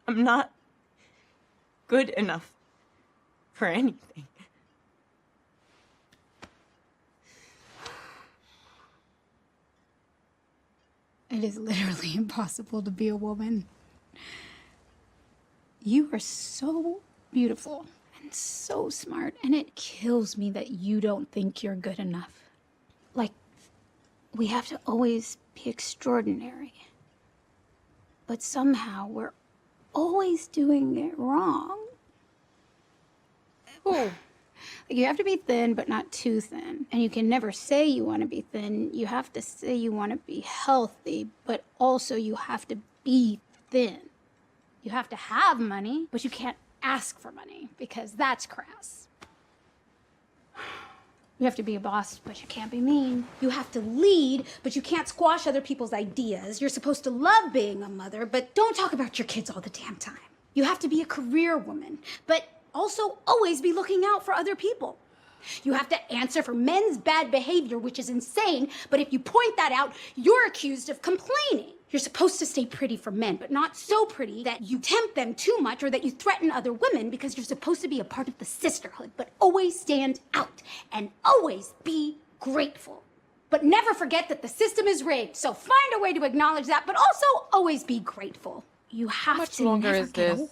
I'm not good enough for anything. It is literally impossible to be a woman. You are so beautiful and so smart, and it kills me that you don't think you're good enough. Like, we have to always be extraordinary. But somehow we're always doing it wrong. Ooh. You have to be thin, but not too thin. And you can never say you want to be thin. You have to say you want to be healthy, but also you have to be thin. You have to have money, but you can't ask for money because that's crass. You have to be a boss, but you can't be mean. You have to lead, but you can't squash other people's ideas. You're supposed to love being a mother, but don't talk about your kids all the damn time. You have to be a career woman, but also always be looking out for other people. You have to answer for men's bad behavior, which is insane, but if you point that out, you're accused of complaining. You're supposed to stay pretty for men, but not so pretty that you tempt them too much or that you threaten other women, because you're supposed to be a part of the sisterhood, but always stand out and always be grateful. But never forget that the system is rigged, so find a way to acknowledge that, but also always be grateful. You have to never get old.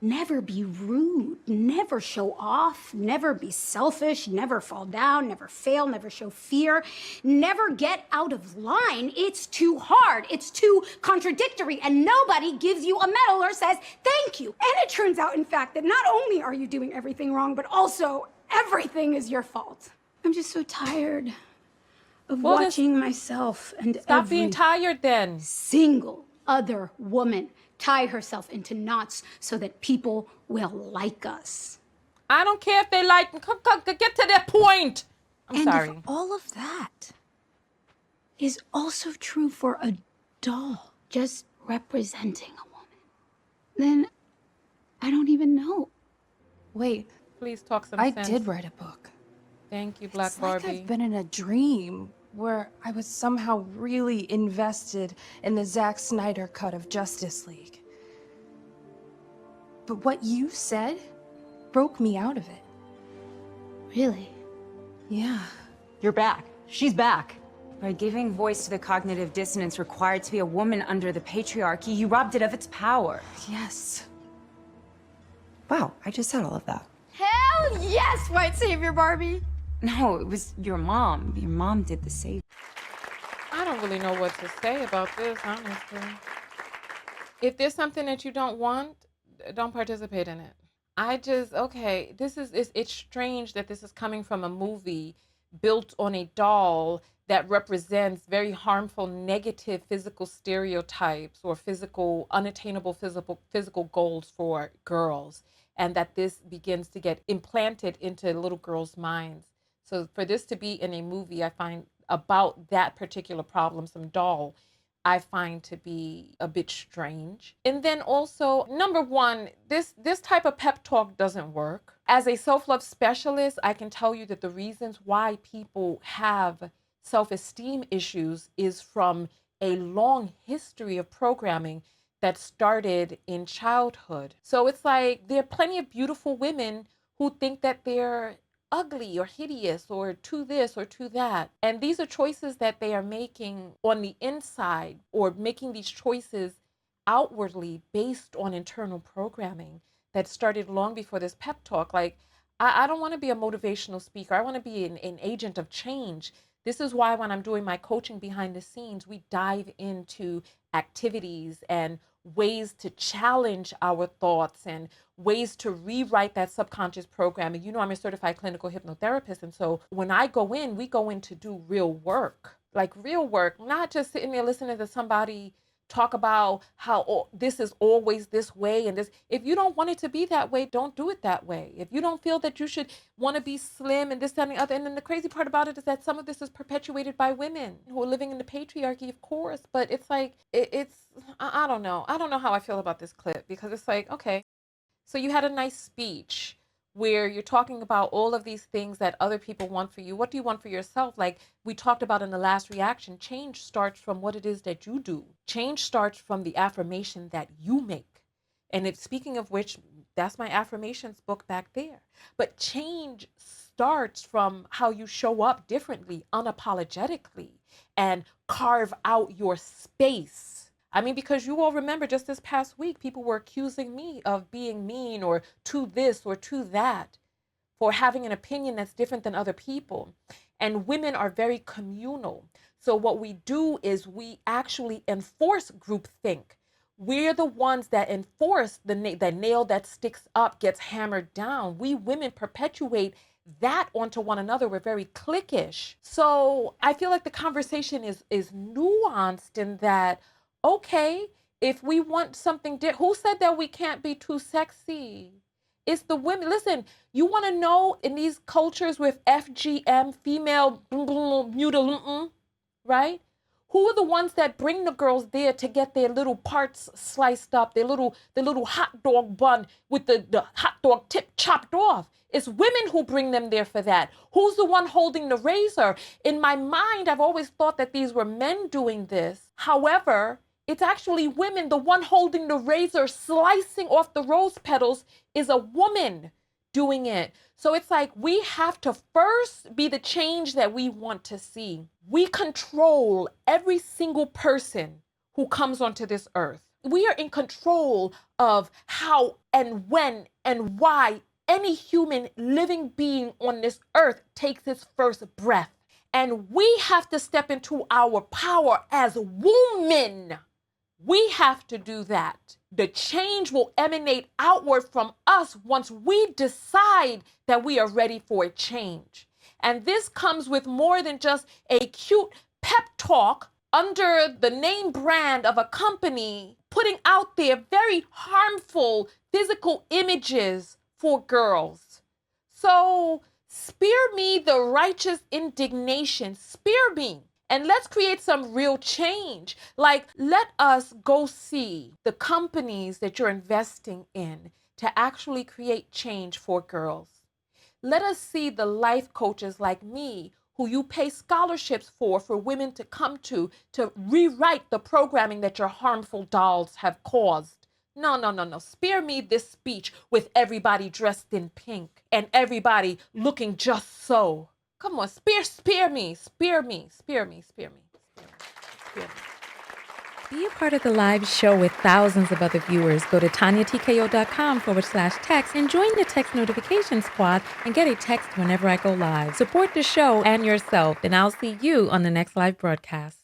Never be rude, never show off, never be selfish, never fall down, never fail, never show fear, never get out of line. It's too hard, it's too contradictory, and nobody gives you a medal or says thank you. And it turns out, in fact, that not only are you doing everything wrong, but also everything is your fault. I'm just so tired of watching myself and Stop being tired then. Single other woman tie herself into knots so that people will like us. I don't care if they like, come, get to that point. I'm sorry. And if all of that is also true for a doll just representing a woman, then I don't even know. Wait. Please talk some I sense. did write a book. Thank you, Black It's Barbie. like I've been in a dream where I was somehow really invested in the Zack Snyder cut of Justice League. But what you said broke me out of it. Really? Yeah. You're back. She's back. By giving voice to the cognitive dissonance required to be a woman under the patriarchy, you robbed it of its power. Yes. Wow, I just said all of that. Hell yes, white savior Barbie! No, it was your mom. Your mom did the same. I don't really know what to say about this, honestly. If there's something that you don't want, don't participate in it. Okay, it's strange that this is coming from a movie built on a doll that represents very harmful, negative physical stereotypes or unattainable physical goals for girls, and that this begins to get implanted into little girls' minds. So for this to be in a movie, I find about that particular problem, some doll, I find to be a bit strange. And then also, number one, this type of pep talk doesn't work. As a self-love specialist, I can tell you that the reasons why people have self-esteem issues is from a long history of programming that started in childhood. So it's like there are plenty of beautiful women who think that they're ugly or hideous or to this or to that. And these are choices that they are making on the inside, or making these choices outwardly based on internal programming that started long before this pep talk. Like, I don't want to be a motivational speaker. I want to be an agent of change. This is why when I'm doing my coaching behind the scenes, we dive into activities and ways to challenge our thoughts and ways to rewrite that subconscious programming. You know, I'm a certified clinical hypnotherapist. And so when I go in, we go in to do real work, like real work, not just sitting there listening to somebody talk about how this is always this way and this. If you don't want it to be that way, don't do it that way. If you don't feel that you should want to be slim and this, that, and the other. And then the crazy part about it is that some of this is perpetuated by women who are living in the patriarchy, of course. But it's like, I don't know. I don't know how I feel about this clip, because it's like, okay, so you had a nice speech where you're talking about all of these things that other people want for you. What do you want for yourself? Like we talked about in the last reaction, change starts from what it is that you do. Change starts from the affirmation that you make. And if speaking of which, that's my affirmations book back there. But change starts from how you show up differently, unapologetically, and carve out your space. I mean, because you all remember just this past week, people were accusing me of being mean or to this or to that for having an opinion that's different than other people. And women are very communal. So what we do is we actually enforce groupthink. We're the ones that enforce the nail that sticks up gets hammered down. We women perpetuate that onto one another. We're very cliquish. So I feel like the conversation is nuanced in that, okay, if we want something who said that we can't be too sexy? It's the women. Listen, you want to know in these cultures with FGM, female mutilation, right? Who are the ones that bring the girls there to get their little parts sliced up, their little hot dog bun with the hot dog tip chopped off? It's women who bring them there for that. Who's the one holding the razor? In my mind, I've always thought that these were men doing this. However, it's actually women. The one holding the razor, slicing off the rose petals, is a woman doing it. So it's like we have to first be the change that we want to see. We control every single person who comes onto this earth. We are in control of how and when and why any human living being on this earth takes its first breath. And we have to step into our power as women. We have to do that. The change will emanate outward from us once we decide that we are ready for a change. And this comes with more than just a cute pep talk under the name brand of a company putting out there very harmful physical images for girls. So spare me the righteous indignation. Spare me. And let's create some real change. Like, let us go see the companies that you're investing in to actually create change for girls. Let us see the life coaches like me who you pay scholarships for women to come to rewrite the programming that your harmful dolls have caused. No. Spare me this speech with everybody dressed in pink and everybody looking just so. Come on, spare me. Be a part of the live show with thousands of other viewers. Go to TonyaTKO.com/text and join the text notification squad and get a text whenever I go live. Support the show and yourself, and I'll see you on the next live broadcast.